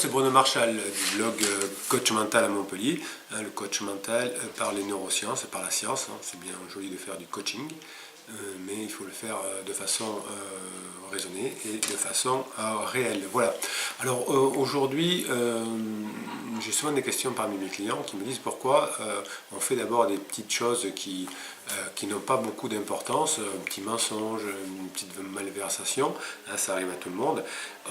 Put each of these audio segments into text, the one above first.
c'est Bruno Marchal du blog Coach Mental à Montpellier. Le coach mental par les neurosciences, par la science. C'est bien joli de faire du coaching, mais il faut le faire de façon raisonnée et de façon réelle. Voilà. Alors aujourd'hui, j'ai souvent des questions parmi mes clients qui me disent pourquoi on fait d'abord des petites choses qui n'ont pas beaucoup d'importance, un petit mensonge, une petite malversation, ça arrive à tout le monde.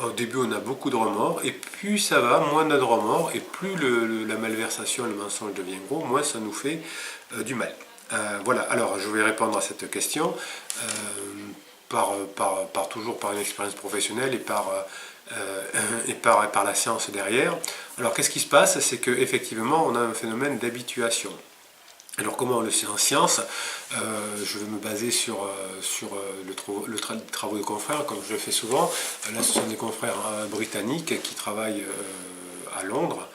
Au début on a beaucoup de remords et plus ça va, moins on a de remords et plus la malversation, le mensonge devient gros, moins ça nous fait du mal. Voilà, alors je vais répondre à cette question toujours par une expérience professionnelle et par la science derrière. Alors qu'est-ce qui se passe? C'est qu'effectivement on a un phénomène d'habituation. Alors comment on le sait en science? Je vais me baser sur les travaux de confrères, comme je le fais souvent. Là ce sont des confrères britanniques qui travaillent à Londres,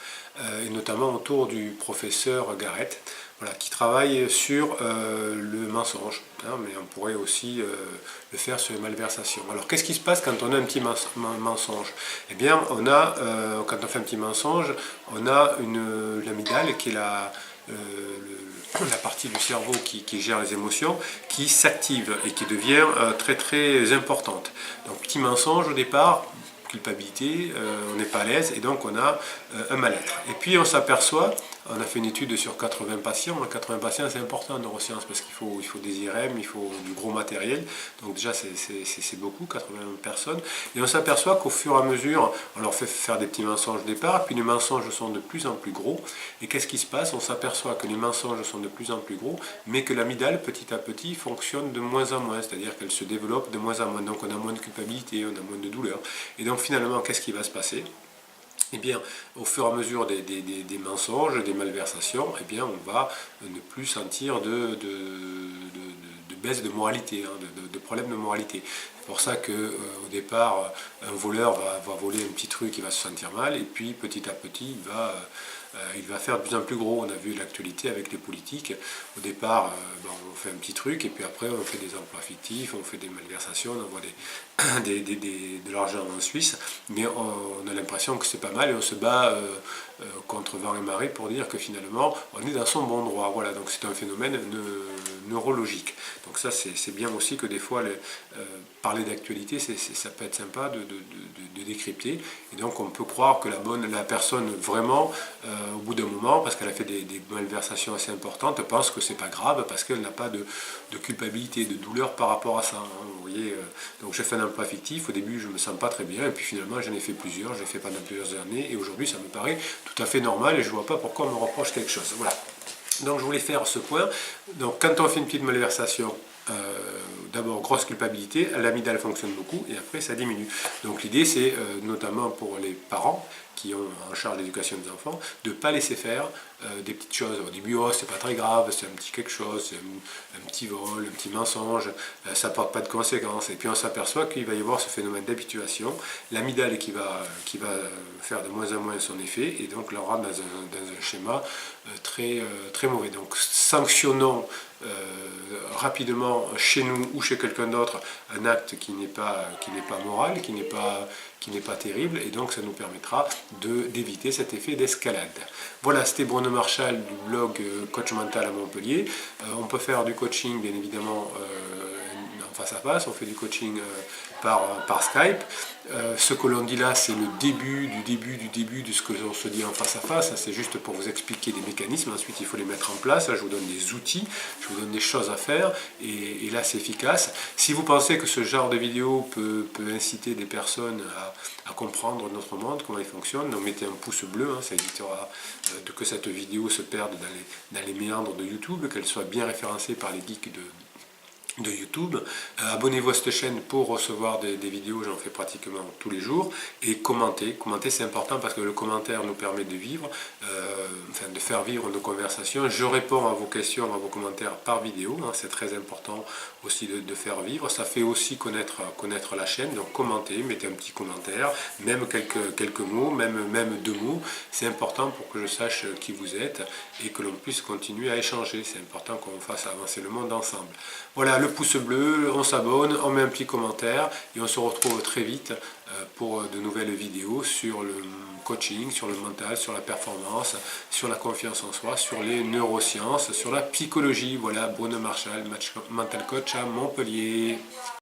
et notamment autour du professeur Garrett, voilà, qui travaille sur le mensonge, mais on pourrait aussi le faire sur les malversations. Alors qu'est-ce qui se passe quand on a un petit mensonge? Eh bien, quand on fait un petit mensonge, on a l'amygdale qui est la partie du cerveau qui gère les émotions, qui s'active et qui devient très très importante. Donc petit mensonge au départ, culpabilité, on n'est pas à l'aise et donc on a un mal-être. Et puis on s'aperçoit, on a fait une étude sur 80 patients, 80 patients c'est important en neurosciences parce qu'il faut des IRM, il faut du gros matériel, donc déjà c'est beaucoup, 80 personnes, et on s'aperçoit qu'au fur et à mesure, on leur fait faire des petits mensonges au départ, puis les mensonges sont de plus en plus gros, et qu'est-ce qui se passe? On s'aperçoit que les mensonges sont de plus en plus gros, mais que l'amygdale petit à petit fonctionne de moins en moins, c'est-à-dire qu'elle se développe de moins en moins, donc on a moins de culpabilité, on a moins de douleur, et donc finalement qu'est-ce qui va se passer? Eh bien, au fur et à mesure des mensonges, des malversations, eh bien, on va ne plus sentir de baisse de moralité, de problème de moralité. C'est pour ça qu'au départ, un voleur va voler un petit truc, il va se sentir mal, et puis petit à petit, il va faire de plus en plus gros. On a vu l'actualité avec les politiques. Au départ, on fait un petit truc, et puis après, on fait des emplois fictifs, on fait des malversations, on envoie de l'argent en Suisse, mais on a l'impression que c'est pas mal, et on se bat contre vent et marée pour dire que finalement, on est dans son bon droit. Voilà, donc c'est un phénomène neurologique. Donc ça, c'est bien aussi que des fois, parler d'actualité, ça peut être sympa de décrypter. Et donc, on peut croire que la personne, vraiment, au bout d'un moment, parce qu'elle a fait des malversations assez importantes, pense que c'est pas grave, parce qu'elle n'a pas de culpabilité, de douleur par rapport à ça. Vous voyez, donc j'ai fait un emploi fictif, au début, je me sens pas très bien, et puis finalement, j'en ai fait plusieurs, j'ai fait pendant plusieurs années, et aujourd'hui, ça me paraît tout à fait normal, et je vois pas pourquoi on me reproche quelque chose. Voilà. Donc je voulais faire ce point. Donc quand on fait une petite malversation, d'abord grosse culpabilité, l'amygdale fonctionne beaucoup et après ça diminue. Donc l'idée c'est notamment pour les parents qui ont en charge l'éducation des enfants, de ne pas laisser faire des petites choses. Au début, oh, c'est pas très grave, c'est un petit quelque chose, c'est un petit vol, un petit mensonge, ça porte pas de conséquences. Et puis on s'aperçoit qu'il va y avoir ce phénomène d'habituation, l'amygdale qui va faire de moins en moins son effet, et donc l'aura dans un schéma très mauvais. Donc sanctionnons rapidement chez nous ou chez quelqu'un d'autre un acte qui n'est pas moral, qui n'est pas terrible, et donc ça nous permettra d'éviter cet effet d'escalade. Voilà, c'était Bruno Marchal du blog Coach Mental à Montpellier. On peut faire du coaching bien évidemment en face à face, on fait du coaching par Skype. Ce que l'on dit là, c'est le début de ce que l'on se dit en face à face. C'est juste pour vous expliquer des mécanismes. Ensuite, il faut les mettre en place. Là, je vous donne des outils, je vous donne des choses à faire, et là, c'est efficace. Si vous pensez que ce genre de vidéo peut inciter des personnes à comprendre notre monde, comment il fonctionne, donc mettez un pouce bleu, ça évitera que cette vidéo se perde dans les méandres de YouTube, qu'elle soit bien référencée par les geeks de YouTube. Abonnez-vous à cette chaîne pour recevoir des vidéos, j'en fais pratiquement tous les jours, et commentez c'est important parce que le commentaire nous permet de vivre, de faire vivre nos conversations. Je réponds à vos questions, à vos commentaires par vidéo, c'est très important aussi de faire vivre, ça fait aussi connaître la chaîne, donc commentez, mettez un petit commentaire, même quelques mots, même 2 mots, c'est important pour que je sache qui vous êtes et que l'on puisse continuer à échanger, c'est important qu'on fasse avancer le monde ensemble. Voilà, le pouce bleu, on s'abonne, on met un petit commentaire et on se retrouve très vite pour de nouvelles vidéos sur le coaching, sur le mental, sur la performance, sur la confiance en soi, sur les neurosciences, sur la psychologie. Voilà, Bruno Marchal, Mental Coach à Montpellier.